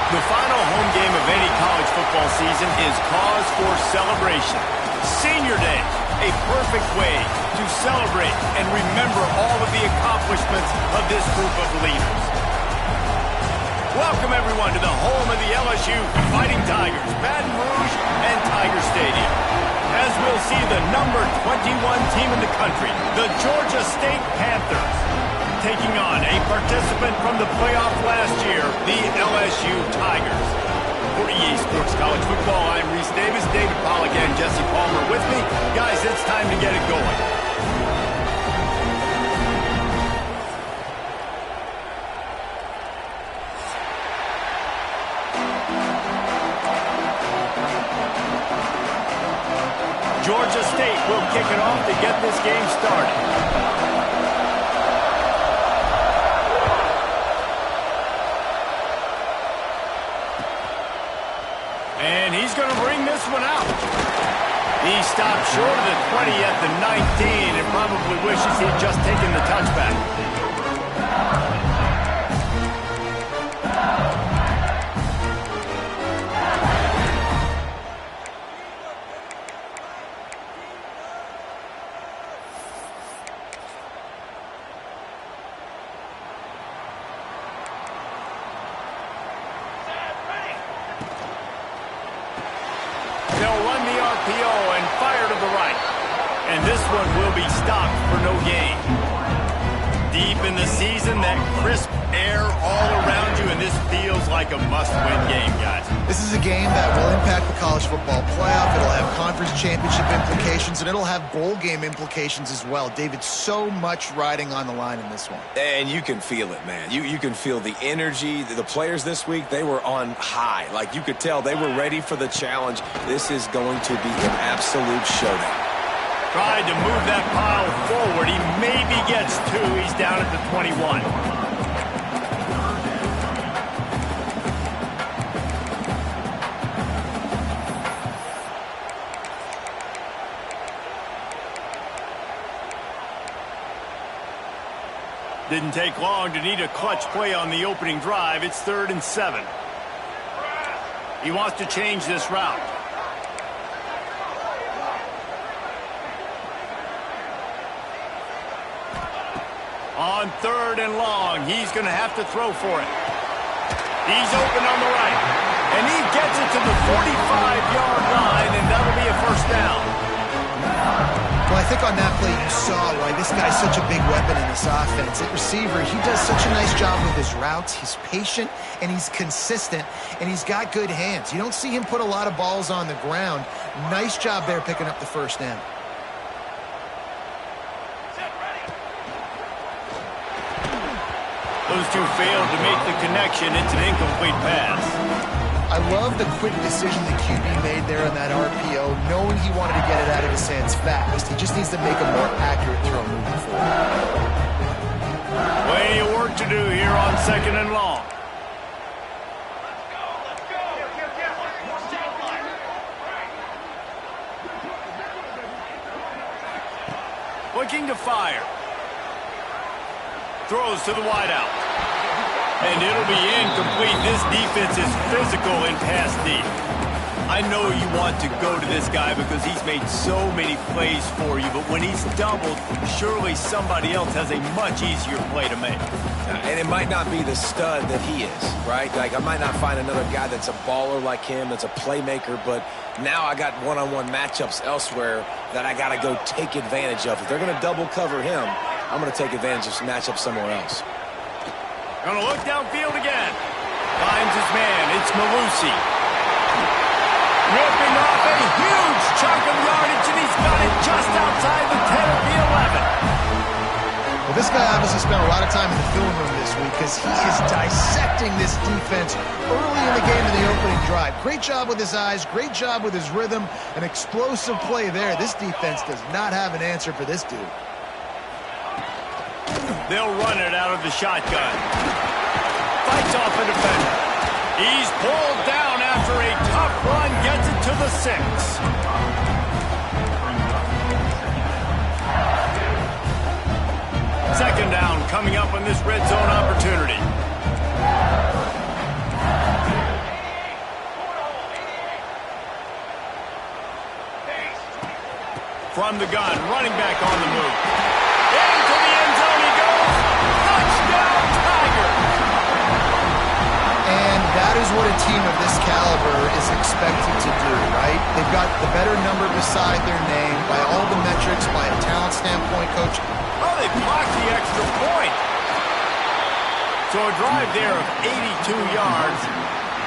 The final home game of any college football season is cause for celebration. Senior Day, a perfect way to celebrate and remember all of the accomplishments of this group of leaders. Welcome, everyone, to the home of the LSU Fighting Tigers, Baton Rouge and Tiger Stadium. As we'll see the number 21 team in the country, the Georgia State Panthers, taking on a participant from the playoff last year, the LSU Tigers. For EA Sports College Football, I'm Reese Davis, David Pollack, and Jesse Palmer with me. Guys, it's time to get it going. Georgia State will kick it off to get this game started. And he's going to bring this one out. He stopped short of the 20 at the 19 and probably wishes he had just taken the touchback. They'll run the RPO and fire to the right. And this one will be stopped for no gain. Deep in the season, that crisp air all around you, and this feels like a must-win game, guys. This is a game that will impact the college football playoff. It'll have conference championship implications, and it'll have bowl game implications as well. David, so much riding on the line in this one. And you can feel it, man. You can feel the energy. The players this week, they were on high. Like, you could tell they were ready for the challenge. This is going to be an absolute showdown. Tried to move that pile forward. He maybe gets two. He's down at the 21. Didn't take long to need a clutch play on the opening drive. It's 3rd and 7. He wants to change this route. On 3rd and long, he's going to have to throw for it. He's open on the right. And he gets it to the 45-yard line, and that'll be a first down. Well, I think on that play you saw why this guy's such a big weapon in this offense. At receiver, he does such a nice job with his routes. He's patient, and he's consistent, and he's got good hands. You don't see him put a lot of balls on the ground. Nice job there picking up the first down. Those two failed to make the connection. It's an incomplete pass. I love the quick decision the QB made there on that RPO, knowing he wanted to get it out of his hands fast. He just needs to make a more accurate throw moving forward. Plenty of work to do here on 2nd and long. Looking to fire. Throws to the wideout. And it'll be incomplete. This defense is physical in pass deep. I know you want to go to this guy because he's made so many plays for you, but when he's doubled, surely somebody else has a much easier play to make. And it might not be the stud that he is, right? Like, I might not find another guy that's a baller like him, that's a playmaker, but now I got one-on-one matchups elsewhere that I got to go take advantage of. If they're going to double cover him, I'm going to take advantage of some matchups somewhere else. Going to look downfield again. Finds his man. It's Malusi. Ripping off a huge chunk of yardage, and he's got it just outside the 10 of the 11. Well, this guy obviously spent a lot of time in the film room this week because he is dissecting this defense early in the game in the opening drive. Great job with his eyes, great job with his rhythm, an explosive play there. This defense does not have an answer for this dude. They'll run it out of the shotgun. Fights off a defender. He's pulled down after a tough run, gets it to the 6. Second down coming up on this red zone opportunity. from the gun, running back on the move. Into the end zone he goes. Touchdown, Tigers! And that is what a team of this caliber is expected to do, right? They've got the better number beside their name by all the metrics, by a talent standpoint, Coach. Oh, they blocked the extra point. So a drive there of 82 yards.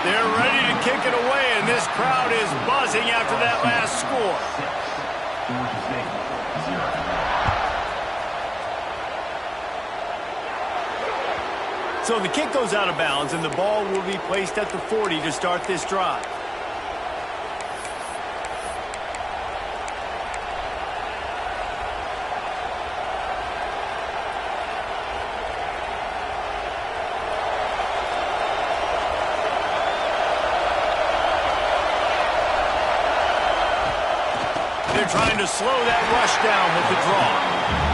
They're ready to kick it away, and this crowd is buzzing after that last score. So the kick goes out of bounds, and the ball will be placed at the 40 to start this drive. They're trying to slow that rush down with the draw.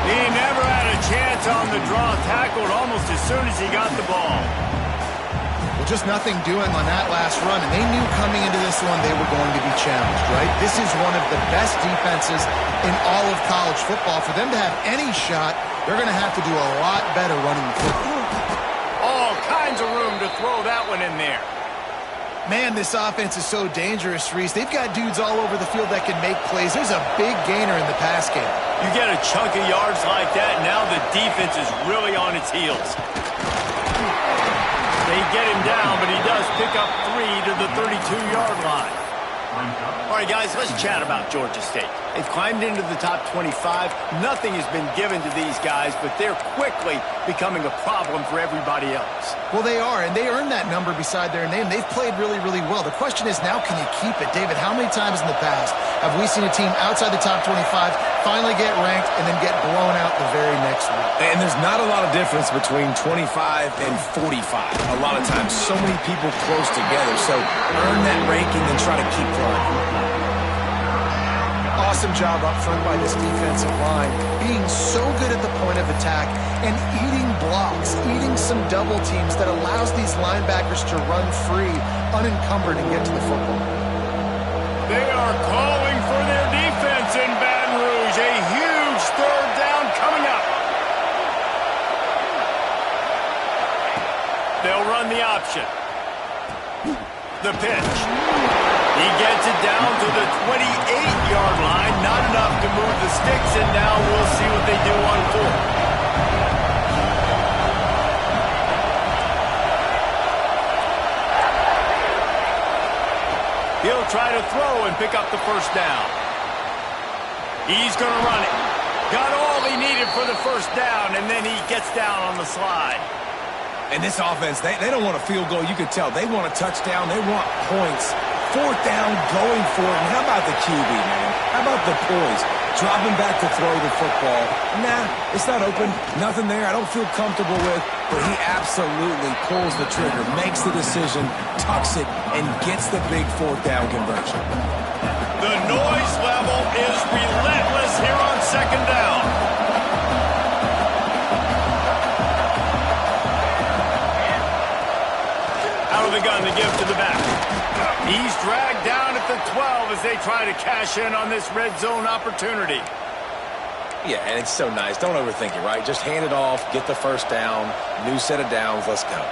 He never had a chance on the draw, tackled almost as soon as he got the ball. Well, just nothing doing on that last run, and they knew coming into this one they were going to be challenged, right? This is one of the best defenses in all of college football. For them to have any shot, they're going to have to do a lot better running the football. All kinds of room to throw that one in there. Man, this offense is so dangerous, Reese. They've got dudes all over the field that can make plays. There's a big gainer in the pass game. You get a chunk of yards like that, now the defense is really on its heels. They get him down, but he does pick up 3 to the 32-yard line. All right, guys, let's chat about Georgia State. They've climbed into the top 25. Nothing has been given to these guys, but they're quickly becoming a problem for everybody else. Well, they are, and they earned that number beside their name. They've played really, really well. The question is, now can you keep it? David, how many times in the past have we seen a team outside the top 25 finally get ranked and then get blown out the very next week? And there's not a lot of difference between 25 and 45. A lot of times, so many people close together. So earn that ranking and try to keep climbing. Awesome job up front by this defensive line, being so good at the point of attack and eating blocks, eating some double teams that allows these linebackers to run free, unencumbered, and get to the football. They are calling for their defense in Baton Rouge. A huge third down coming up. They'll run the option. The pitch. He gets it down to the 28-yard line. Not enough to move the sticks, and now we'll see what they do on 4th. He'll try to throw and pick up the first down. He's going to run it. Got all he needed for the first down, and then he gets down on the slide. And this offense, they don't want a field goal. You can tell. They want a touchdown. They want points. 4th down, going for it. And how about the QB, man? How about the poise? Dropping back to throw the football. Nah, it's not open. Nothing there I don't feel comfortable with. But he absolutely pulls the trigger, makes the decision, tucks it, and gets the big 4th down conversion. The noise level is relentless here on 2nd down. Out of the gun to give to the back. He's dragged down at the 12 as they try to cash in on this red zone opportunity. Yeah, and it's so nice. Don't overthink it, right? Just hand it off, get the first down, new set of downs, let's go.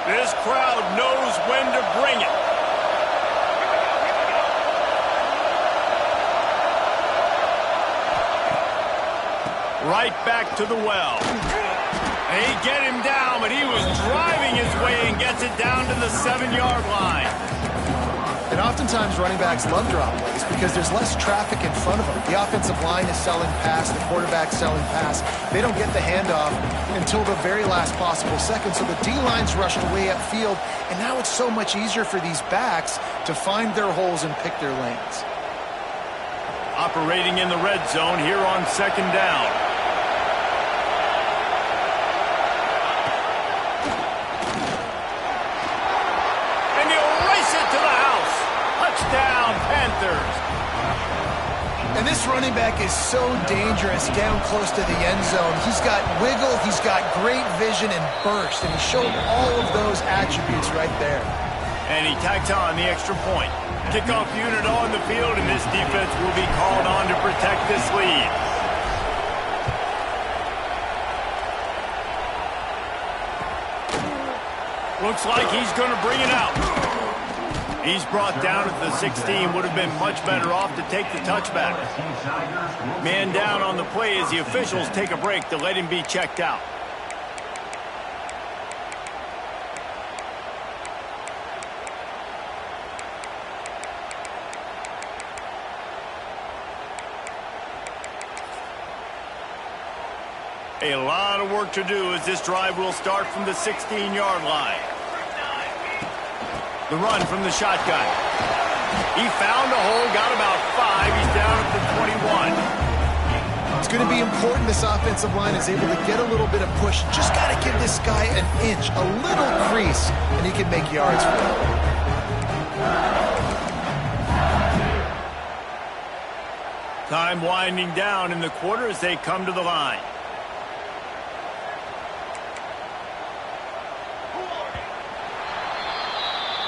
This crowd knows when to bring it. Right back to the well. They get him down, but he was driving his way and gets it down to the 7-yard line. And oftentimes running backs love drop plays because there's less traffic in front of them. The offensive line is selling pass, the quarterback's selling pass. They don't get the handoff until the very last possible second, so the D-line's rushed away upfield, and now it's so much easier for these backs to find their holes and pick their lanes. Operating in the red zone here on 2nd down. And this running back is so dangerous down close to the end zone. He's got wiggle, he's got great vision and burst, and he showed all of those attributes right there. And he tacks on the extra point. Kickoff unit on the field, and this defense will be called on to protect this lead. Looks like he's going to bring it out. He's brought down at the 16. Would have been much better off to take the touchback. Man down on the play as the officials take a break to let him be checked out. A lot of work to do as this drive will start from the 16-yard line. The run from the shotgun. He found a hole, got about 5. He's down at the 21. It's going to be important this offensive line is able to get a little bit of push. Just got to give this guy an inch, a little crease, and he can make yards for it. Time winding down in the quarter as they come to the line.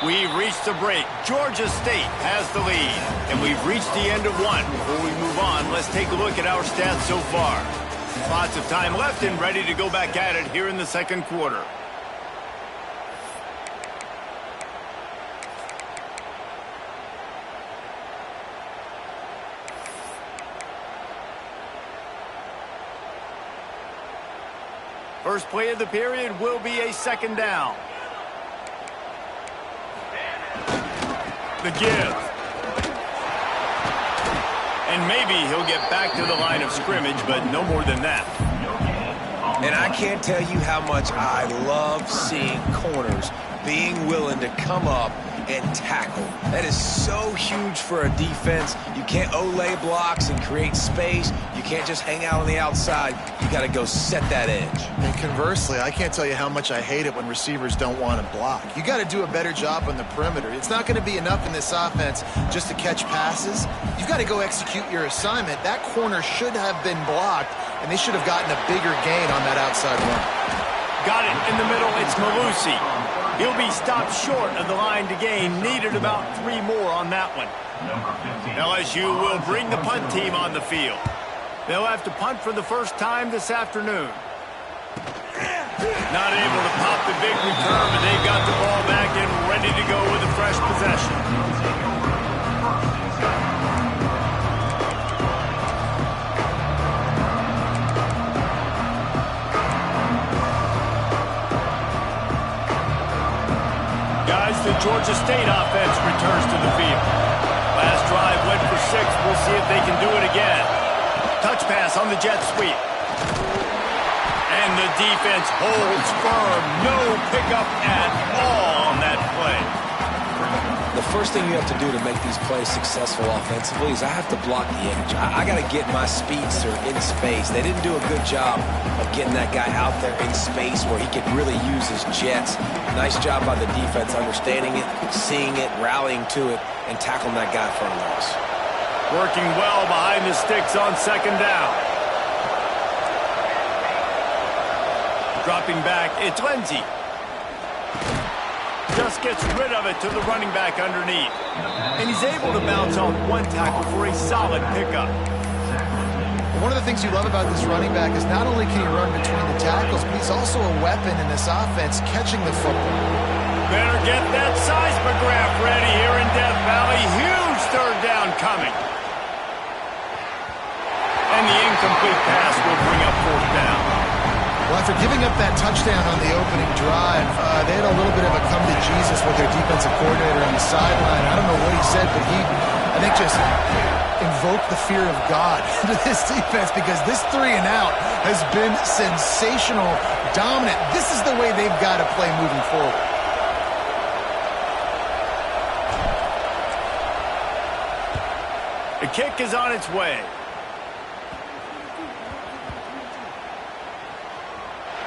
We've reached the break. Georgia State has the lead. And we've reached the end of one. Before we move on, let's take a look at our stats so far. Lots of time left and ready to go back at it here in the second quarter. First play of the period will be a second down. The give. And maybe he'll get back to the line of scrimmage, but no more than that. And I can't tell you how much I love seeing corners being willing to come up and tackle. That is so huge for a defense. You can't olay blocks and create space. You can't just hang out on the outside. You got to go set that edge. And conversely, I can't tell you how much I hate it when receivers don't want to block. You got to do a better job on the perimeter. It's not going to be enough in this offense just to catch passes. You've got to go execute your assignment. That corner should have been blocked, and they should have gotten a bigger gain on that outside run. Got it in the middle. It's Malusi. He'll be stopped short of the line to gain. Needed about 3 more on that one. LSU will bring the punt team on the field. They'll have to punt for the first time this afternoon. Not able to pop the big return, but they've got the ball back and ready to go with a fresh possession. The Georgia State offense returns to the field. Last drive went for 6. We'll see if they can do it again. Touch pass on the jet sweep. And the defense holds firm. No pickup at all on that play. The first thing you have to do to make these plays successful offensively is I have to block the edge. I got to get my speedster in space. They didn't do a good job of getting that guy out there in space where he could really use his jets. Nice job by the defense understanding it, seeing it, rallying to it, and tackling that guy for a loss. Working well behind the sticks on second down. Dropping back, it's Lindsey. Just gets rid of it to the running back underneath. And he's able to bounce off one tackle for a solid pickup. One of the things you love about this running back is not only can he run between the tackles, but he's also a weapon in this offense catching the football. Better get that seismograph ready here in Death Valley. Huge third down coming. And the incomplete pass will bring up fourth down. Well, after giving up that touchdown on the opening drive, they had a little bit of a come to Jesus with their defensive coordinator on the sideline. I don't know what he said, but he, I think, just invoked the fear of God into this defense because this 3 and out has been sensational, dominant. This is the way they've got to play moving forward. The kick is on its way.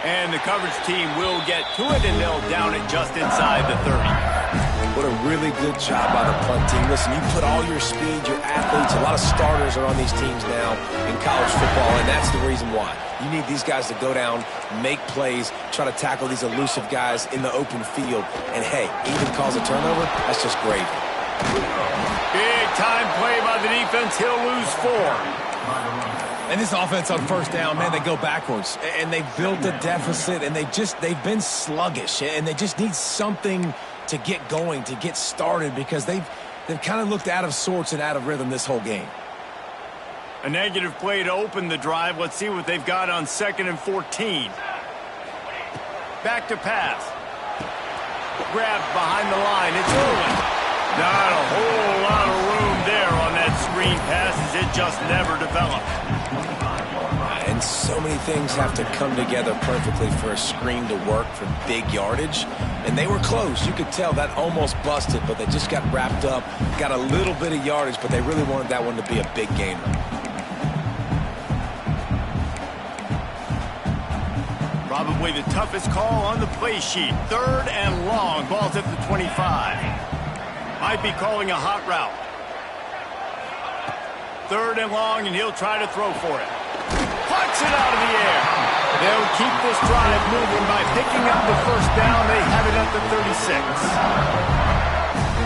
And the coverage team will get to it, and they'll down it just inside the 30. What a really good job by the punt team. Listen, you put all your speed, your athletes, a lot of starters are on these teams now in college football, and that's the reason why. You need these guys to go down, make plays, try to tackle these elusive guys in the open field, and hey, even cause a turnover, that's just gravy. Big time play by the defense. He'll lose 4. And this offense on first down, man, they go backwards. And they've built a deficit, and they've been sluggish. And they just need something to get going, to get started, because they've kind of looked out of sorts and out of rhythm this whole game. A negative play to open the drive. Let's see what they've got on 2nd and 14. Back to pass. Grabbed behind the line. It's early. Not a whole lot of room there on that screen pass, as it just never developed. And so many things have to come together perfectly for a screen to work for big yardage. And they were close. You could tell that almost busted, but they just got wrapped up, got a little bit of yardage, but they really wanted that one to be a big gainer. Probably the toughest call on the play sheet. 3rd and long. Ball's at the 25. Might be calling a hot route. 3rd and long, and he'll try to throw for it. Puts it out of the air. They'll keep this drive moving by picking up the first down. They have it at the 36.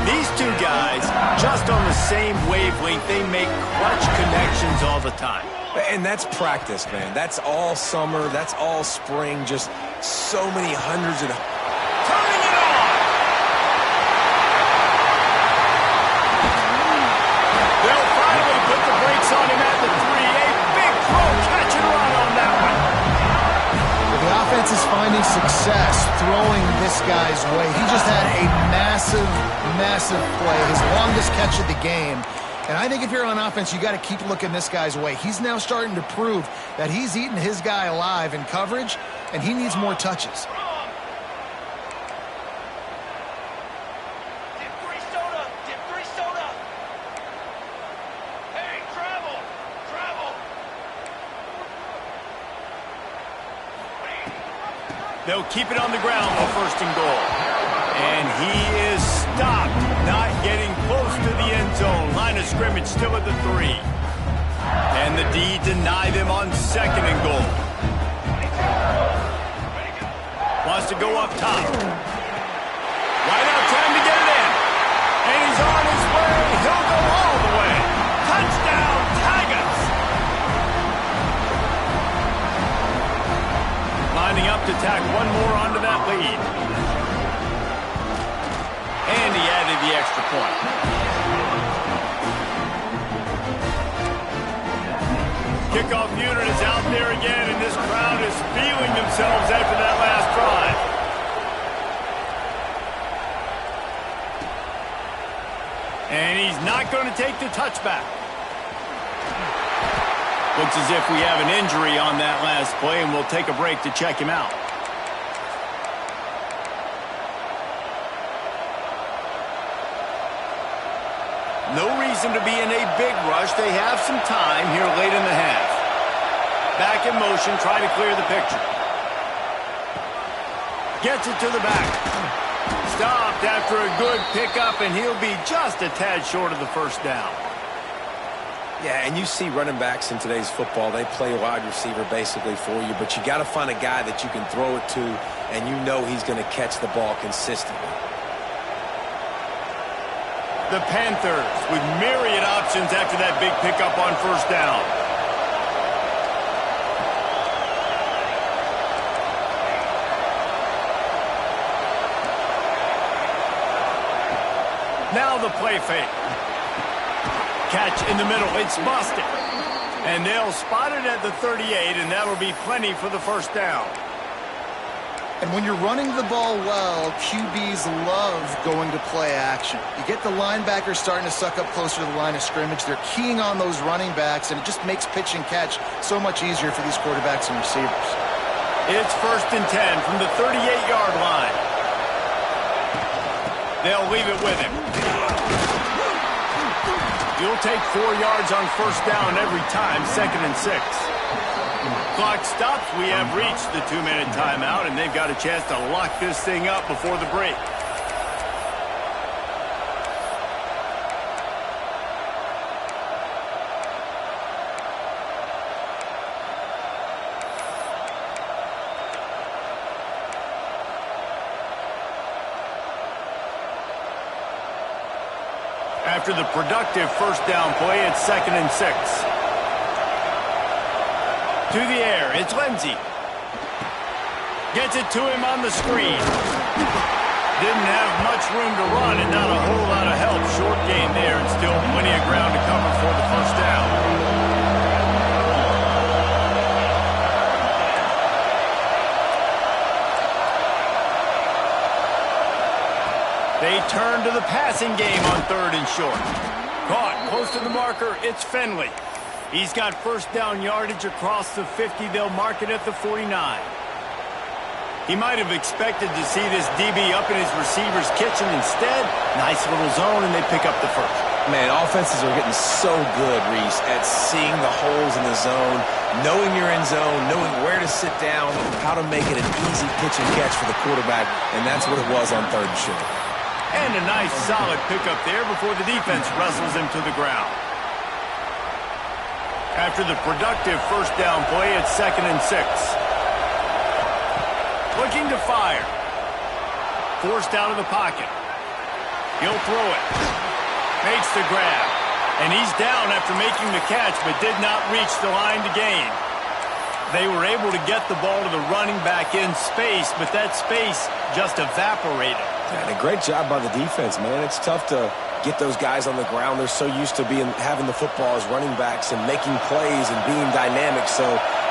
These two guys, just on the same wavelength, they make clutch connections all the time. And that's practice, man. That's all summer. That's all spring. Just so many hundreds of... Turning it on! They'll finally put the brakes on him at the 3. A big throw, catch and run on that one. The offense is finding success throwing this guy's way. He just had a massive, massive play, his longest catch of the game. And I think if you're on offense, you got to keep looking this guy's way. He's now starting to prove that he's eating his guy alive in coverage, and he needs more touches. They'll keep it on the ground for 1st and goal. And he is stopped, not getting close to the end zone. Line of scrimmage still at the 3. And the D deny them on 2nd and goal. Wants to go up top. Right out, time to get it in. And he's on his way. He'll go all the way. Touchdown, Tigers. Lining up to tack one more onto that lead. And he added the extra point. Kickoff unit is out there again, and this crowd is feeling themselves after that last drive. And he's not going to take the touchback. Looks as if we have an injury on that last play, and we'll take a break to check him out. No reason to be in a big rush. They have some time here late in the half. Back in motion, try to clear the picture. Gets it to the back. Stopped after a good pickup, and he'll be just a tad short of the 1st down. Yeah, and you see running backs in today's football, they play wide receiver basically for you, but you got to find a guy that you can throw it to, and you know he's going to catch the ball consistently. The Panthers with myriad options after that big pickup on 1st down. Now the play fake. Catch in the middle. It's busted. And they'll spot it at the 38, and that'll be plenty for the 1st down. And when you're running the ball well, QBs love going to play action. You get the linebackers starting to suck up closer to the line of scrimmage. They're keying on those running backs, and it just makes pitch and catch so much easier for these quarterbacks and receivers. It's 1st and 10 from the 38-yard line. They'll leave it with him. You'll take 4 yards on 1st down every time, 2nd and 6. Clock stops. We have reached the 2-minute timeout, and they've got a chance to lock this thing up before the break. After the productive first down play, it's 2nd and 6. To the air, it's Lindsey. Gets it to him on the screen. Didn't have much room to run and not a whole lot of help. Short gain there and still plenty of ground to cover for the first down. They turn to the passing game on 3rd and short. Caught close to the marker, it's Finley. He's got first down yardage across the 50. They'll mark it at the 49. He might have expected to see this DB up in his receiver's kitchen. Instead, nice little zone, and they pick up the first. Man, offenses are getting so good, Reese, at seeing the holes in the zone, knowing you're in zone, knowing where to sit down, how to make it an easy pitch and catch for the quarterback, and that's what it was on 3rd and short. And a nice, solid pickup there before the defense wrestles him to the ground. After the productive first down play, it's 2nd and 6. Looking to fire. Forced out of the pocket. He'll throw it. Makes the grab. And he's down after making the catch, but did not reach the line to gain. They were able to get the ball to the running back in space, but that space just evaporated. And a great job by the defense, man. It's tough to get those guys on the ground. They're so used to having the football as running backs and making plays and being dynamic. So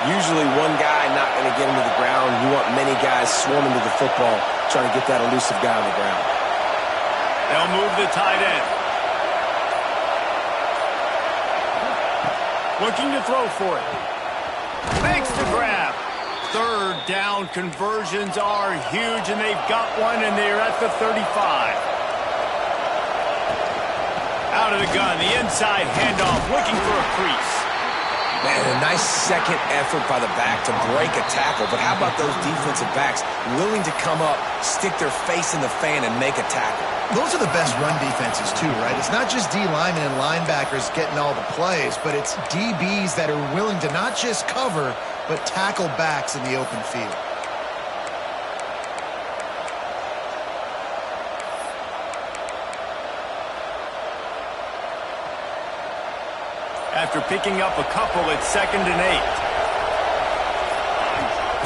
usually one guy not going to get him to the ground. You want many guys swarming to the football, trying to get that elusive guy on the ground. They'll move the tight end. Looking to throw for it. Makes the grab. 3rd down conversions are huge, and they've got one, and they're at the 35. Out of the gun, the inside handoff, looking for a crease. Man, a nice second effort by the back to break a tackle. But how about those defensive backs willing to come up, stick their face in the fan, and make a tackle? Those are the best run defenses, too, right? It's not just D linemen and linebackers getting all the plays, but it's DBs that are willing to not just cover, but tackle backs in the open field. After picking up a couple, it's 2nd and 8.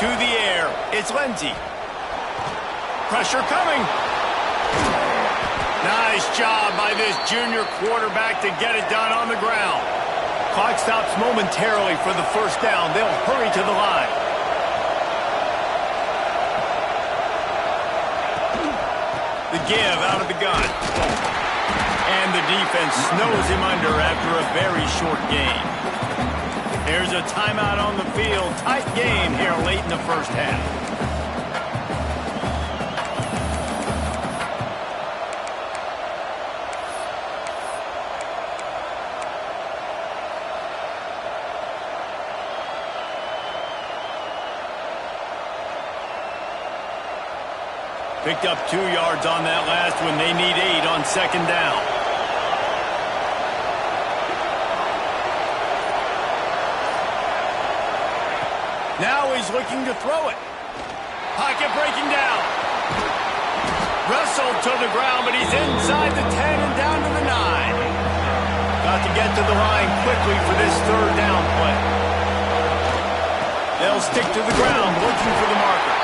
To the air, it's Lindsey. Pressure coming. Nice job by this junior quarterback to get it done on the ground. Clock stops momentarily for the first down. They'll hurry to the line. The give out of the gun. And the defense snows him under after a very short gain. There's a timeout on the field. Tight game here late in the first half. Picked up 2 yards on that last one. They need 8 on 2nd down. Now he's looking to throw it. Pocket breaking down. Wrestled to the ground, but he's inside the 10 and down to the 9. Got to get to the line quickly for this 3rd down play. They'll stick to the ground looking for the marker.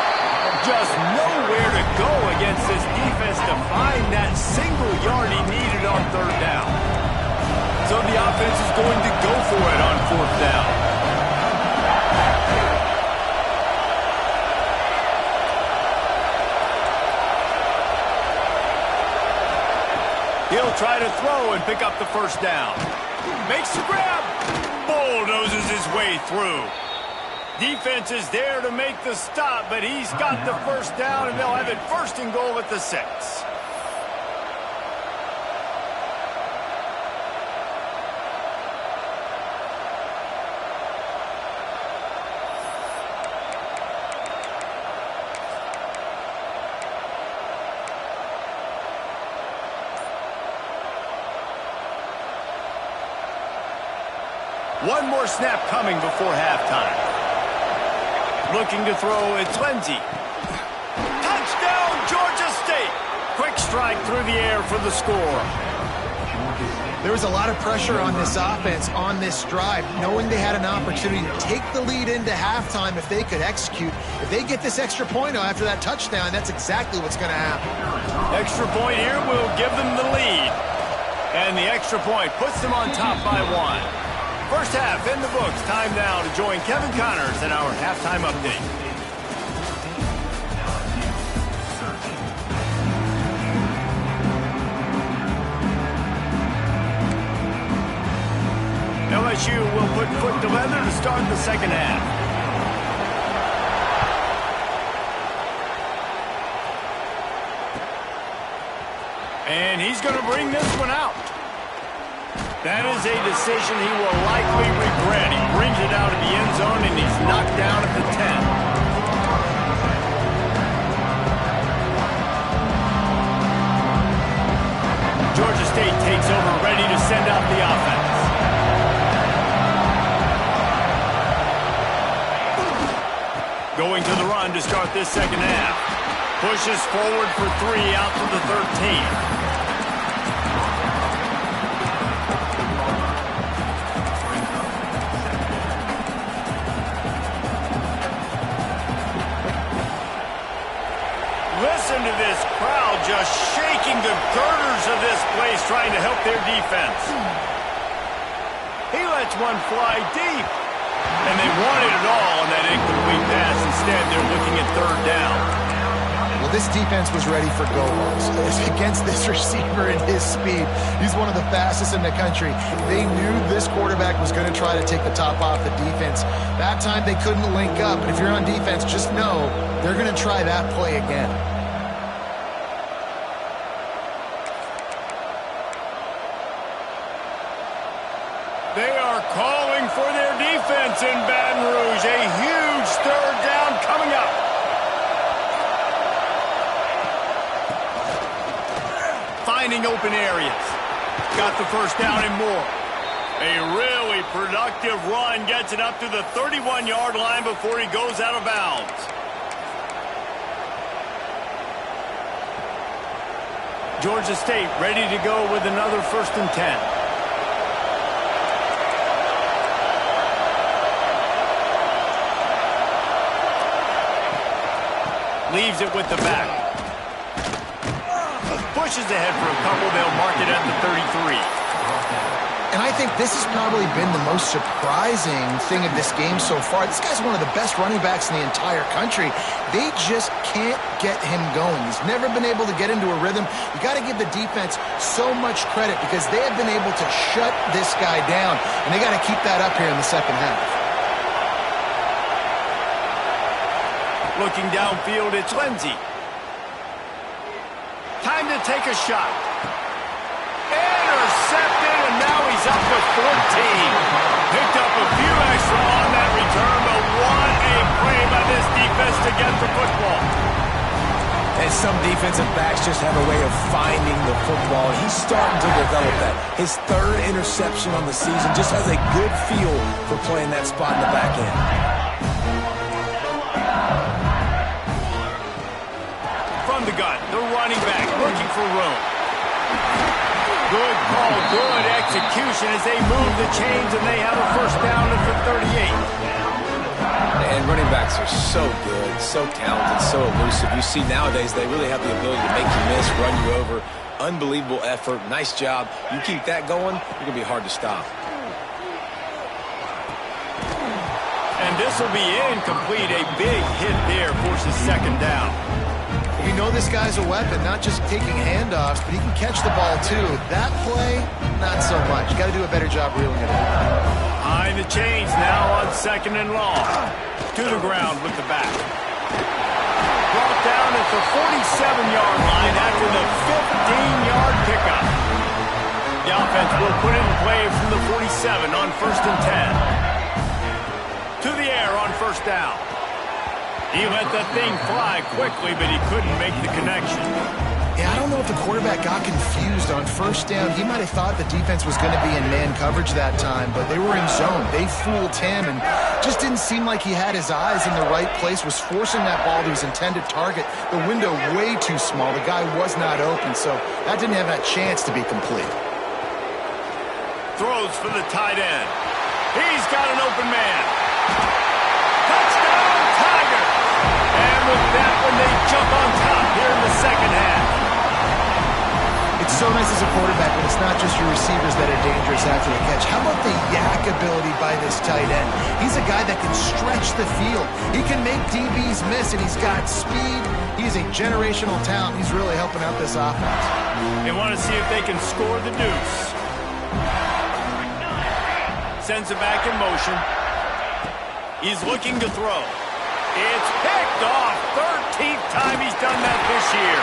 Just nowhere to go against this defense to find that single yard he needed on 3rd down. So the offense is going to go for it on 4th down. He'll try to throw and pick up the first down. Makes the grab. Bulldozes his way through. Defense is there to make the stop, but he's got the first down, and they'll have it 1st and goal at the 6. One more snap coming before halftime. Looking to throw, it's Lindsey. Touchdown, Georgia State. Quick strike through the air for the score. There was a lot of pressure on this offense on this drive, knowing they had an opportunity to take the lead into halftime if they could execute. If they get this extra point after that touchdown, that's exactly what's going to happen. Extra point here will give them the lead. And the extra point puts them on top by 1. First half in the books. Time now to join Kevin Connors in our halftime update. LSU will put foot to leather to start the second half. And he's going to bring this one out. That is a decision he will likely regret. He brings it out of the end zone, and he's knocked down at the 10. Georgia State takes over, ready to send out the offense. Going to the run to start this second half. Pushes forward for 3 out to the 13. Listen to this crowd just shaking the girders of this place, trying to help their defense. He lets one fly deep. And they wanted it all on that incomplete pass. Instead, they're looking at 3rd down. Well, this defense was ready for go-balls. Against this receiver and his speed, he's one of the fastest in the country. They knew this quarterback was going to try to take the top off the defense. That time they couldn't link up, but if you're on defense, just know they're going to try that play again. They are calling for their defense in Baton Rouge. A huge 3rd down coming up. Finding open areas. Got the first down and more. A really productive run gets it up to the 31-yard line before he goes out of bounds. Georgia State ready to go with another 1st and 10. Leaves it with the back. Pushes ahead for a couple. They'll mark it at the 33. And I think this has probably been the most surprising thing of this game so far. This guy's one of the best running backs in the entire country. They just can't get him going. He's never been able to get into a rhythm. You got to give the defense so much credit because they have been able to shut this guy down, and they got to keep that up here in the second half. Looking downfield, it's Lindsey. Time to take a shot. Intercepted, and now he's up to 14. Picked up a few extra on that return, but what a play by this defense to get the football. And some defensive backs just have a way of finding the football, and he's starting to develop that. His 3rd interception on the season just has a good feel for playing that spot in the back end. The gun, the running back looking for room. Good call, good execution as they move the chains, and they have a 1st down at the 38. And running backs are so good, so talented, so elusive. You see nowadays they really have the ability to make you miss, run you over. Unbelievable effort, nice job. You keep that going, you're going to be hard to stop. And this will be incomplete. A big hit there forces 2nd down. You know this guy's a weapon, not just taking handoffs, but he can catch the ball too. That play, not so much. You got to do a better job reeling it in. Behind the chains now on 2nd and long. To the ground with the back. Brought down at the 47-yard line after the 15-yard pickup. The offense will put it in play from the 47 on 1st and 10. To the air on 1st down. He let that thing fly quickly, but he couldn't make the connection. Yeah, I don't know if the quarterback got confused on 1st down. He might have thought the defense was going to be in man coverage that time, but they were in zone. They fooled him and just didn't seem like he had his eyes in the right place, was forcing that ball to his intended target. The window way too small. The guy was not open, so that didn't have that chance to be complete. Throws for the tight end. He's got an open man. Touchdown, Tigers! And with that one, they jump on top here in the second half. It's so nice as a quarterback when it's not just your receivers that are dangerous after the catch. How about the yak ability by this tight end? He's a guy that can stretch the field. He can make DBs miss, and he's got speed. He's a generational talent. He's really helping out this offense. They want to see if they can score the deuce. Sends it back in motion. He's looking to throw. It's picked off. 13th time he's done that this year.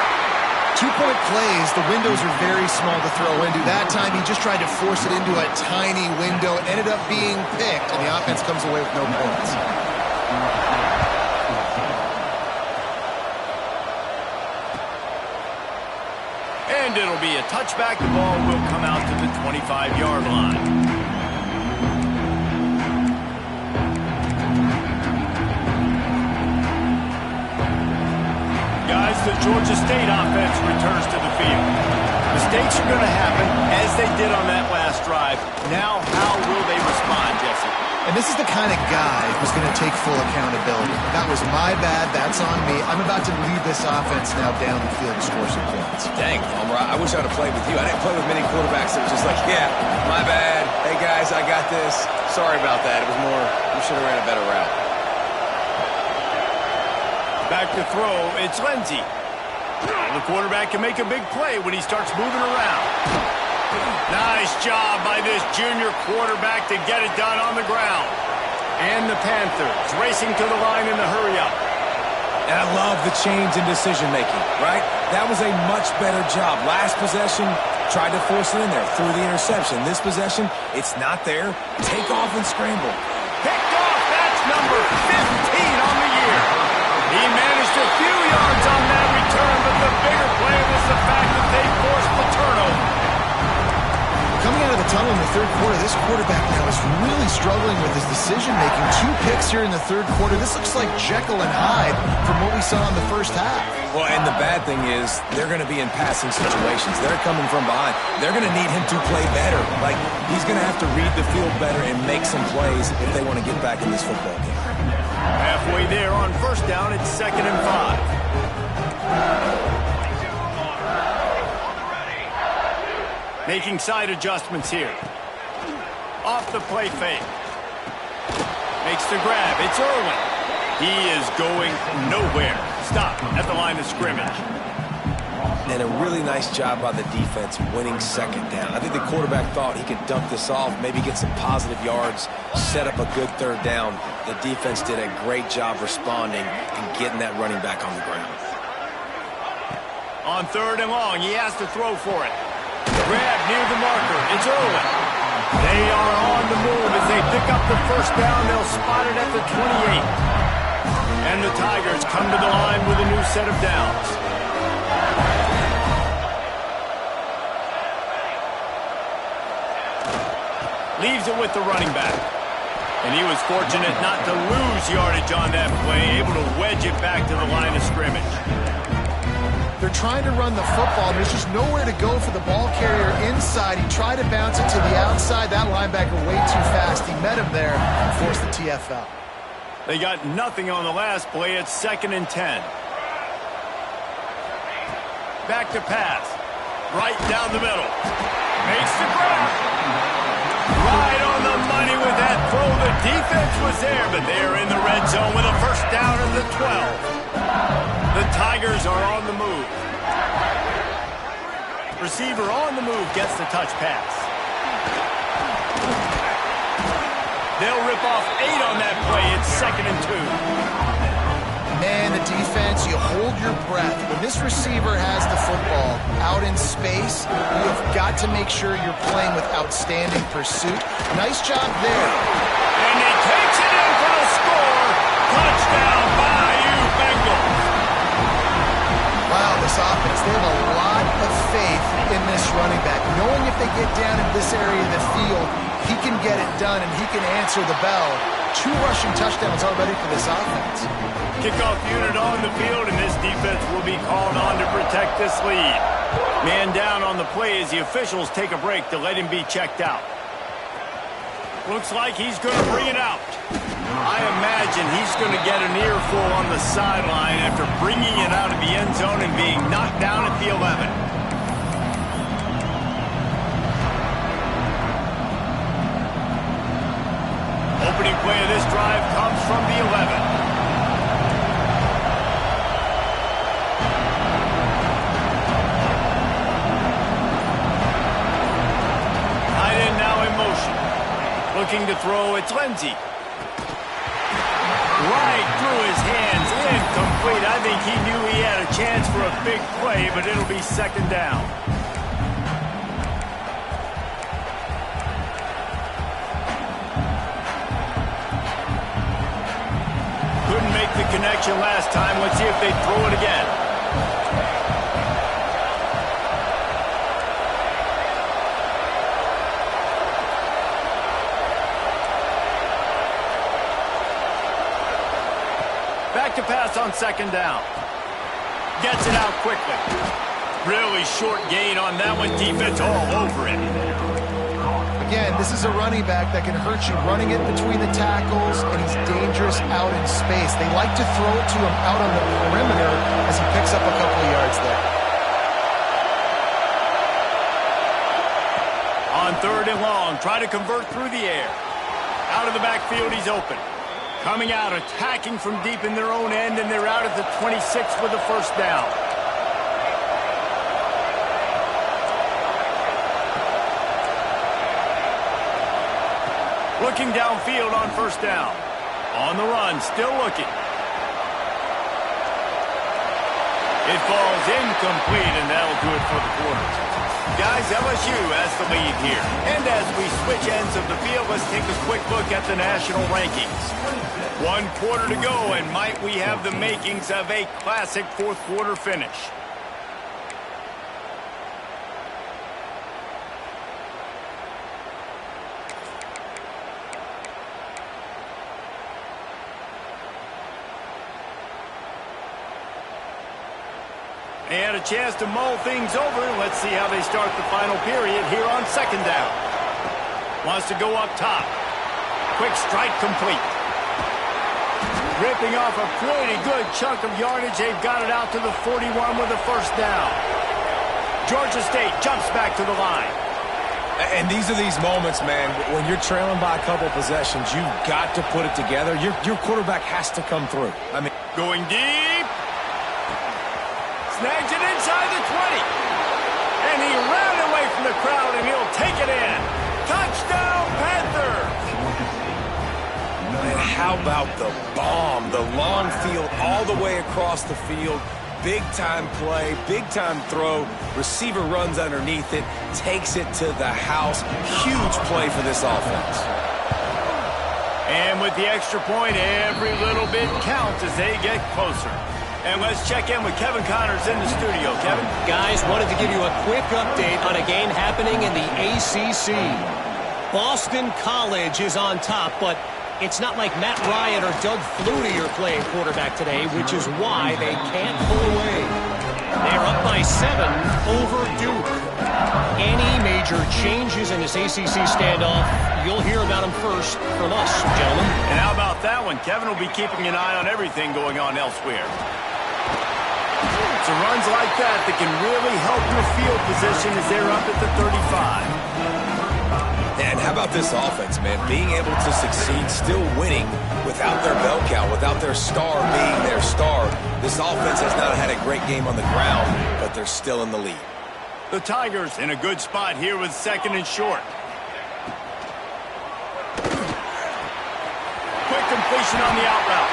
2-point plays, the windows are very small to throw into. That time he just tried to force it into a tiny window. Ended up being picked, and the offense comes away with no points. And it'll be a touchback. The ball will come out to the 25-yard line. Guys, the Georgia State offense returns to the field. Mistakes are going to happen, as they did on that last drive. Now, how will they respond, Jesse? And this is the kind of guy who's going to take full accountability. That was my bad. That's on me. I'm about to lead this offense now down the field and score some points. Dang, Palmer, I wish I would have played with you. I didn't play with many quarterbacks that were just like, yeah, my bad. Hey, guys, I got this. Sorry about that. It was more, you should have ran a better route. Back to throw, it's Lindsey. The quarterback can make a big play when he starts moving around. Nice job by this junior quarterback to get it done on the ground. And the Panthers racing to the line in the hurry-up. And I love the change in decision-making, right? That was a much better job. Last possession, tried to force it in there, threw the interception. This possession, it's not there. Take off and scramble. Picked off, that's number 15 on the year. He managed a few yards on that return, but the bigger play was the fact that they forced the turnover. Coming out of the tunnel in the third quarter, this quarterback now is really struggling with his decision-making. 2 picks here in the third quarter. This looks like Jekyll and Hyde from what we saw in the first half. Well, and the bad thing is they're going to be in passing situations. They're coming from behind. They're going to need him to play better. Like, he's going to have to read the field better and make some plays if they want to get back in this football game. Halfway there on first down, it's 2nd and 5. Making side adjustments here. Off the play fake. Makes the grab. It's Irwin. He is going nowhere. Stop at the line of scrimmage. And a really nice job by the defense winning 2nd down. I think the quarterback thought he could dump this off, maybe get some positive yards, set up a good 3rd down. The defense did a great job responding and getting that running back on the ground. On 3rd and long, he has to throw for it. Grab near the marker. It's Irwin. They are on the move as they pick up the 1st down. They'll spot it at the 28. And the Tigers come to the line with a new set of downs. Leaves it with the running back. And he was fortunate not to lose yardage on that play, able to wedge it back to the line of scrimmage. They're trying to run the football. There's just nowhere to go for the ball carrier inside. He tried to bounce it to the outside. That linebacker way too fast. He met him there and forced the TFL. They got nothing on the last play. It's 2nd and 10. Back to pass. Right down the middle. Makes the grab. Right on the money with that throw. The defense was there, but they're in the red zone with a 1st down at the 12. The Tigers are on the move. Receiver on the move gets the touch pass. They'll rip off 8 on that play. It's 2nd and 2. Man, the defense, you hold your breath. When this receiver has the football out in space, you have got to make sure you're playing with outstanding pursuit. Nice job there. And he takes it in for the score. Touchdown, Bayou Bengals. Wow, this offense, they have a lot of faith in this running back. Knowing if they get down in this area of the field, he can get it done and he can answer the bell. 2 rushing touchdowns already for this offense. Kickoff unit on the field, and this defense will be called on to protect this lead. Man down on the play as the officials take a break to let him be checked out. Looks like he's going to bring it out. I imagine he's going to get an earful on the sideline after bringing it out of the end zone and being knocked down at the 11. Opening play of this drive comes from the 11. Looking to throw, it's Lindsey. Right through his hands, incomplete. I think he knew he had a chance for a big play, but it'll be second down. Couldn't make the connection last time. Let's see if they throw it again. Back to pass on second down. Gets it out quickly. Really short gain on that one. Defense all over it. Again, this is a running back that can hurt you running it between the tackles, and he's dangerous out in space. They like to throw it to him out on the perimeter as he picks up a couple of yards there. On third and long, try to convert through the air. Out of the backfield, he's open. Coming out, attacking from deep in their own end, and they're out at the 26 with a first down. Looking downfield on first down. On the run, still looking. It falls incomplete, and that'll do it for the quarter. Guys, LSU has the lead here. And as we switch ends of the field, let's take a quick look at the national rankings. 1 quarter to go, and might we have the makings of a classic fourth quarter finish. They had a chance to mull things over. Let's see how they start the final period here on second down. Wants to go up top. Quick strike complete. Ripping off a pretty good chunk of yardage. They've got it out to the 41 with a first down. Georgia State jumps back to the line. And these are these moments, man, when you're trailing by a couple possessions, you've got to put it together. Your quarterback has to come through. I mean, going deep. Snags it inside the 20. And he ran away from the crowd, and he'll take it in. Touchdown, Panthers! And how about the bomb? The long field all the way across the field. Big-time play, big-time throw. Receiver runs underneath it, takes it to the house. Huge play for this offense. And with the extra point, every little bit counts as they get closer. And let's check in with Kevin Connors in the studio. Kevin? Guys, wanted to give you a quick update on a game happening in the ACC. Boston College is on top, but it's not like Matt Ryan or Doug Flutie are playing quarterback today, which is why they can't pull away. They're up by 7 over Duke. Any major changes in this ACC standoff, you'll hear about them first from us, gentlemen. And how about that one? Kevin will be keeping an eye on everything going on elsewhere. It's runs like that that can really help your field position as they're up at the 35. And how about this offense, man? Being able to succeed, still winning without their bell cow, without their star being their star. This offense has not had a great game on the ground, but they're still in the lead. The Tigers in a good spot here with second and short. Quick completion on the out route.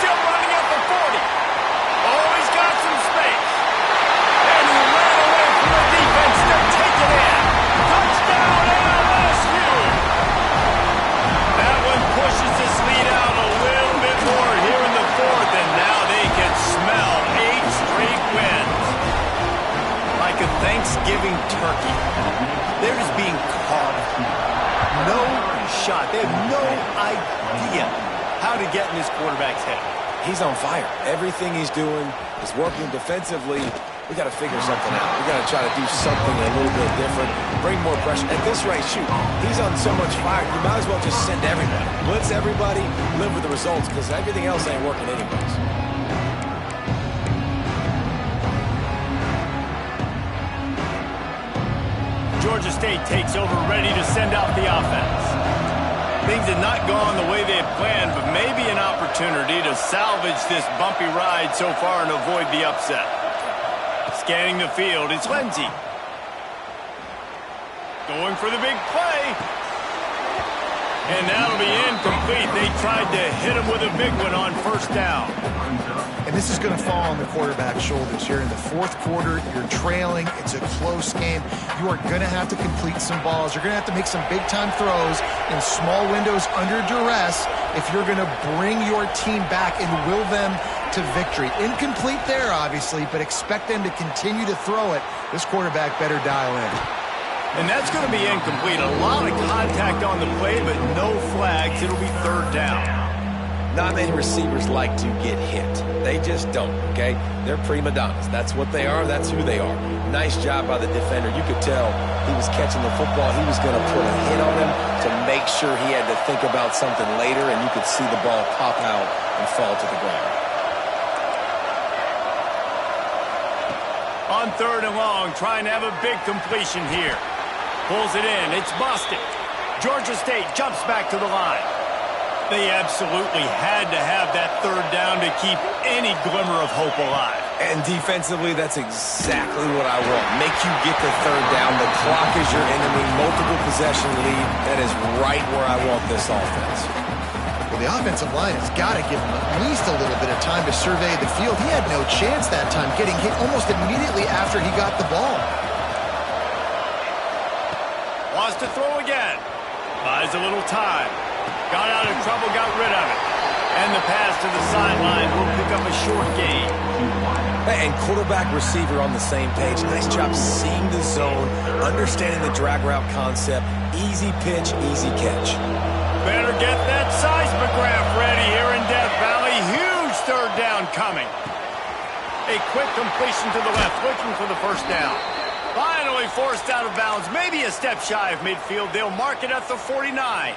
Still running up the 40. Oh, he's got some space. And he ran away from the defense to take it in. Touchdown, LSU. That one pushes this lead out a little bit more here in the fourth, and now they can smell 8 straight wins. Like a Thanksgiving turkey. They're just being caught. No shot. They have no idea how to get in this quarterback's head. He's on fire. Everything he's doing is working defensively, we got to figure something out. We got to try to do something a little bit different, bring more pressure. At this rate, shoot, he's on so much fire, you might as well just send everybody. Blitz everybody, live with the results, because everything else ain't working anyways. Georgia State takes over, ready to send out the offense. Things had not gone the way they had planned, but maybe an opportunity to salvage this bumpy ride so far and avoid the upset. Scanning the field, it's Lindsey. Going for the big play. And that'll be incomplete. They tried to hit him with a big one on first down. And this is going to fall on the quarterback's shoulders here in the fourth quarter. You're trailing. It's a close game. You are going to have to complete some balls. You're going to have to make some big-time throws in small windows under duress if you're going to bring your team back and will them to victory. Incomplete there, obviously, but expect them to continue to throw it. This quarterback better dial in. And that's going to be incomplete. A lot of contact on the play, but no flags. It'll be third down. Not many receivers like to get hit. They just don't, okay? They're prima donnas. That's what they are. That's who they are. Nice job by the defender. You could tell he was catching the football. He was going to put a hit on him to make sure he had to think about something later, and you could see the ball pop out and fall to the ground. On third and long, trying to have a big completion here. Pulls it in. It's Boston. Georgia State jumps back to the line. They absolutely had to have that third down to keep any glimmer of hope alive. And defensively, that's exactly what I want. Make you get the third down. The clock is your enemy. Multiple possession lead. That is right where I want this offense. Well, the offensive line has got to give him at least a little bit of time to survey the field. He had no chance that time, getting hit almost immediately after he got the ball. Wants to throw again. Buys a little time. Got out of trouble, got rid of it. And the pass to the sideline will pick up a short gain. And quarterback receiver on the same page. Nice job seeing the zone, understanding the drag route concept. Easy pitch, easy catch. Better get that seismograph ready here in Death Valley. Huge third down coming. A quick completion to the left, looking for the first down. Finally forced out of bounds, maybe a step shy of midfield. They'll mark it at the 49.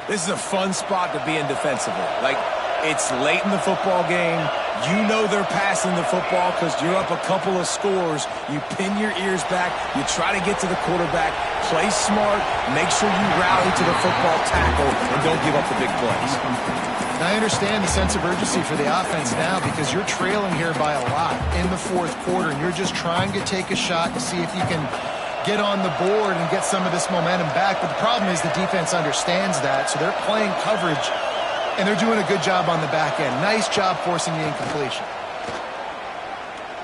This is a fun spot to be in defensively. Like, it's late in the football game. You know they're passing the football because you're up a couple of scores. You pin your ears back. You try to get to the quarterback. Play smart. Make sure you rally to the football tackle and don't give up the big plays. I understand the sense of urgency for the offense now because you're trailing here by a lot in the fourth quarter, and you're just trying to take a shot to see if you can get on the board and get some of this momentum back. But the problem is the defense understands that, so they're playing coverage, and they're doing a good job on the back end. Nice job forcing the incompletion.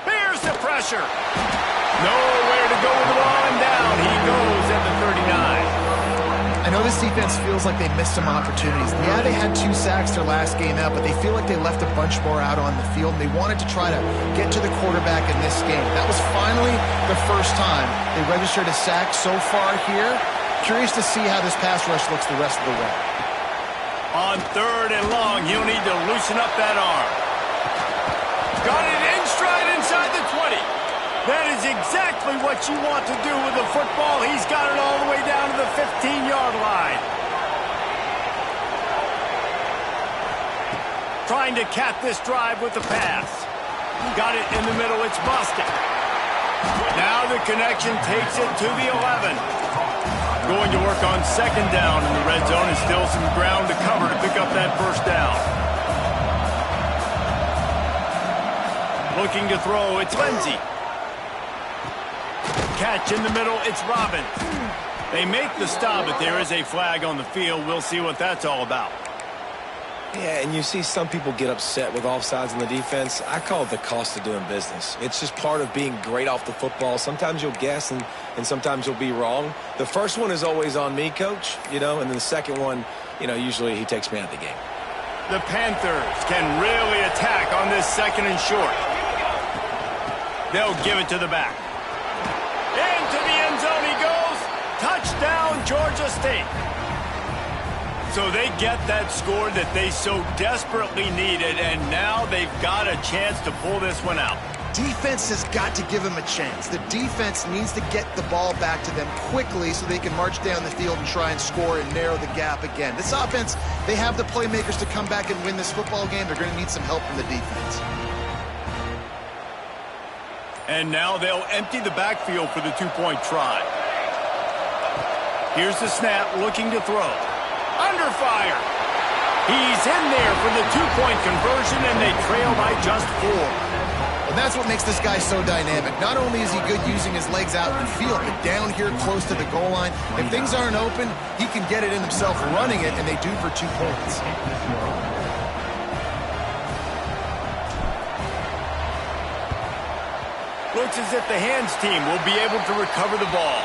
Here's the pressure. Nowhere to go with the ball, and down he goes at the 39. I know this defense feels like they missed some opportunities. Yeah, they had 2 sacks their last game out, but they feel like they left a bunch more out on the field, and they wanted to try to get to the quarterback in this game. That was finally the first time they registered a sack so far here. Curious to see how this pass rush looks the rest of the way. On third and long, he'll need to loosen up that arm. Got it in stride inside the 20. That is exactly what you want to do with the football. He's got it all the way down to the 15-yard line. Trying to cap this drive with the pass. Got it in the middle. It's Boston. Now the connection takes it to the 11. Going to work on second down in the red zone. And still some ground to cover to pick up that first down. Looking to throw. It's Lindsey. Catch in the middle, it's Robbins. They make the stop, but there is a flag on the field. We'll see what that's all about. Yeah, and you see some people get upset with offsides in the defense. I call it the cost of doing business. It's just part of being great off the football. Sometimes you'll guess and sometimes you'll be wrong. The first one is always on me, Coach, and then the second one, usually he takes me out of the game. The Panthers can really attack on this second and short. They'll give it to the back. Into the end zone he goes. Touchdown, Georgia State. So they get that score that they so desperately needed, and now they've got a chance to pull this one out. defense has got to give him a chance. The defense needs to get the ball back to them quickly so they can march down the field and try and score and narrow the gap again. This offense, they have the playmakers to come back and win this football game. They're going to need some help from the defense. And now they'll empty the backfield for the two-point try. Here's the snap, looking to throw. Under fire. He's in there for the two-point conversion, and they trail by just 4. And that's what makes this guy so dynamic. Not only is he good using his legs out in the field, but down here close to the goal line, if things aren't open, he can get it in himself running it, and they do for 2 points. Looks as if the hands team will be able to recover the ball.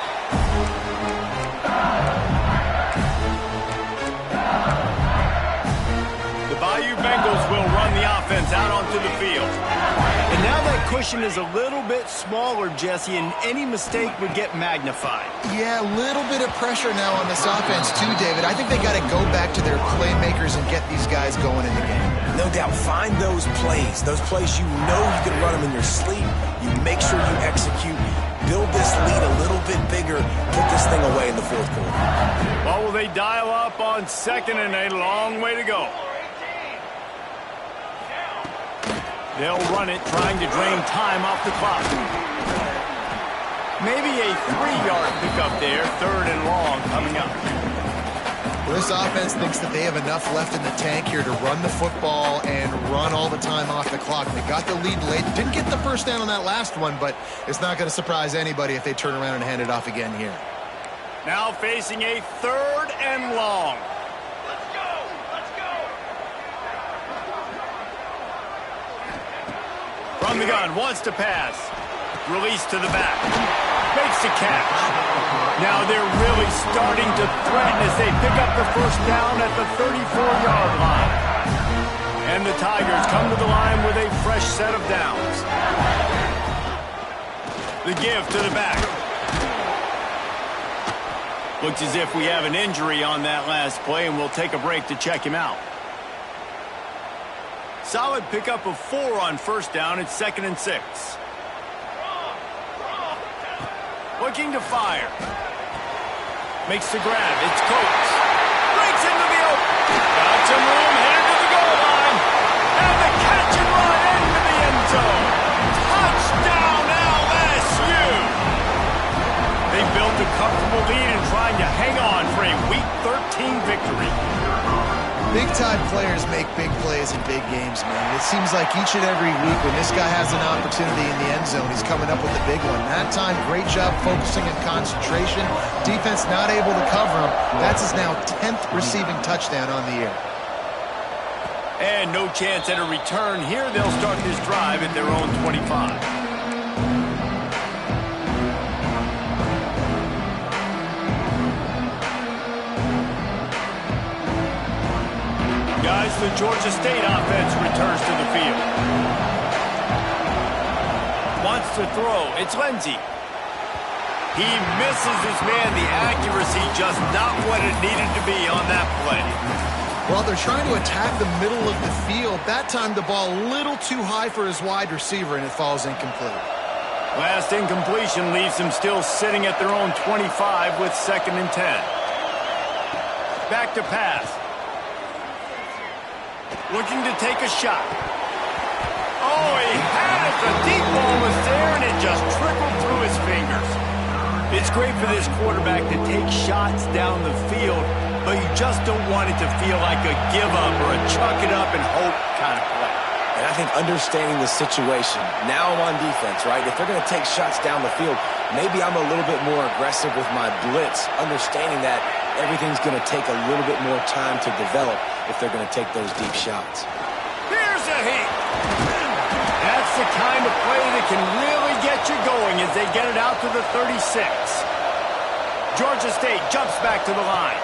The Bayou Bengals will run the offense out onto the field. And now that cushion is a little bit smaller, Jesse, and any mistake would get magnified. Yeah, a little bit of pressure now on this offense too, David. I think they got to go back to their playmakers and get these guys going in the game. No doubt, find those plays you know you can run them in your sleep. You make sure you execute, build this lead a little bit bigger, put this thing away in the 4th quarter. Well, will they dial up on 2nd and a long way to go? They'll run it, trying to drain time off the clock. Maybe a 3-yard pickup there, 3rd and long coming up. Well, this offense thinks that they have enough left in the tank here to run the football and run all the time off the clock. They got the lead late. Didn't get the first down on that last one, but it's not going to surprise anybody if they turn around and hand it off again here. Now facing a 3rd and long. From the gun, wants to pass. Release to the back. Makes the catch. Now they're really starting to threaten as they pick up the first down at the 34-yard line. And the Tigers come to the line with a fresh set of downs. The give to the back. Looks as if we have an injury on that last play, and we'll take a break to check him out. Solid pickup of 4 on first down. It's 2nd and 6. Looking to fire. Makes the grab. It's Coates. Breaks into the open. Got some room. Headed to the goal line. And the catch and run into the end zone. Touchdown LSU. They built a comfortable lead and trying to hang on for a Week 13 victory. Big-time players make big plays in big games, man. It seems like each and every week when this guy has an opportunity in the end zone, he's coming up with a big one. That time, great job focusing and concentration. Defense not able to cover him. That's his now 10th receiving touchdown on the year. And no chance at a return here. They'll start this drive at their own 25. Guys, the Georgia State offense returns to the field. Wants to throw. It's Lindsey. He misses his man. The accuracy just not what it needed to be on that play. Well, they're trying to attack the middle of the field. That time the ball a little too high for his wide receiver, and it falls incomplete. Last incompletion leaves them still sitting at their own 25 with 2nd and 10. Back to pass. Looking to take a shot. Oh, he had it. The deep ball was there, and it just trickled through his fingers. It's great for this quarterback to take shots down the field, but you just don't want it to feel like a give-up or a chuck-it-up-and-hope kind of play. And I think understanding the situation, now I'm on defense, right? If they're going to take shots down the field, maybe I'm a little bit more aggressive with my blitz, understanding that everything's going to take a little bit more time to develop if they're going to take those deep shots. Here's a hit. That's the kind of play that can really get you going as they get it out to the 36. Georgia State jumps back to the line.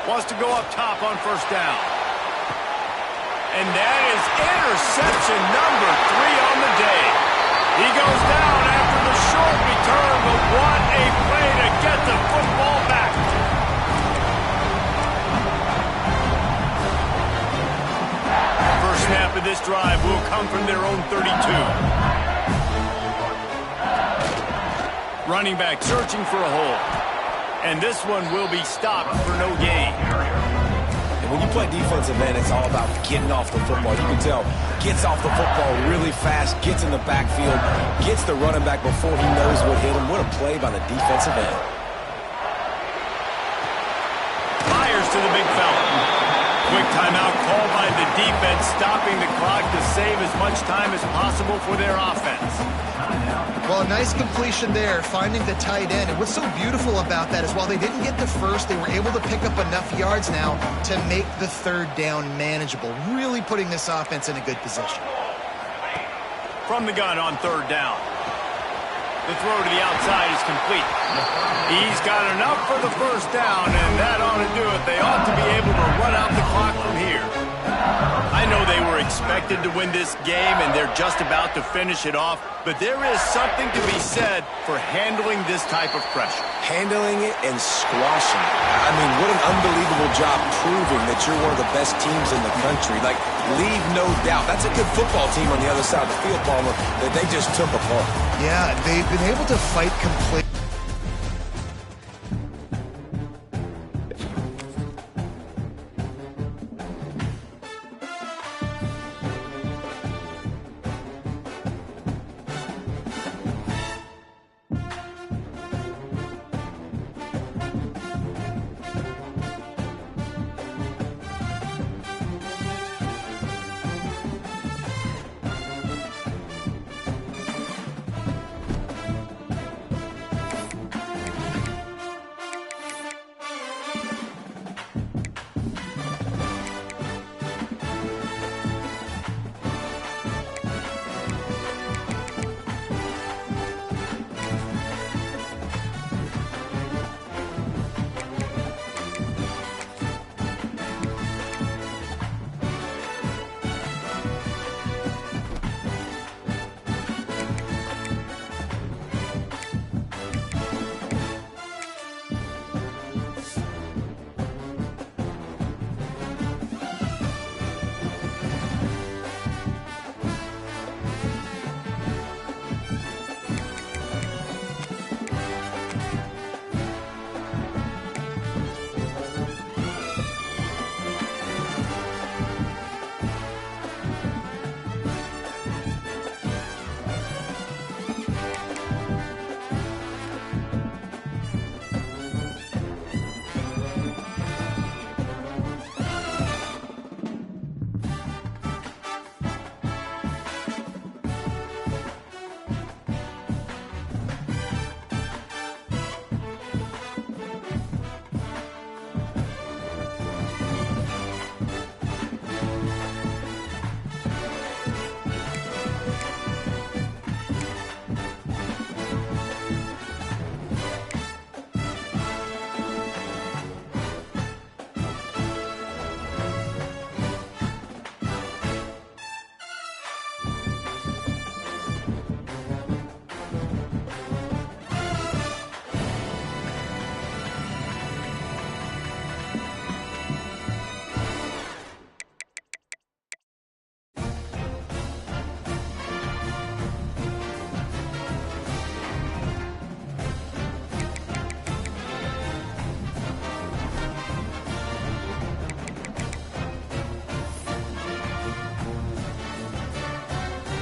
Wants to go up top on first down. And that is interception number 3 on the day. He goes down after the short return, but what a play to get the football back. First snap of this drive will come from their own 32. Running back searching for a hole. And this one will be stopped for no gain. And when you play defensive end, it's all about getting off the football. You can tell, gets off the football really fast, gets in the backfield, gets the running back before he knows what hit him. What a play by the defensive end. Fires to the big fella. Quick timeout called by the defense, stopping the clock to save as much time as possible for their offense. Well, a nice completion there, finding the tight end. And what's so beautiful about that is while they didn't get the first, they were able to pick up enough yards now to make the third down manageable, really putting this offense in a good position. From the gun on third down. The throw to the outside is complete. He's got enough for the first down, and that ought to do it. They ought to be able to run out the clock from here. I know they were expected to win this game, and they're just about to finish it off, but there is something to be said for handling this type of pressure. Handling it and squashing it. I mean, what an unbelievable job proving that you're one of the best teams in the country. Like, leave no doubt. That's a good football team on the other side of the field, Palmer, that they just took apart. Yeah, they've been able to fight completely.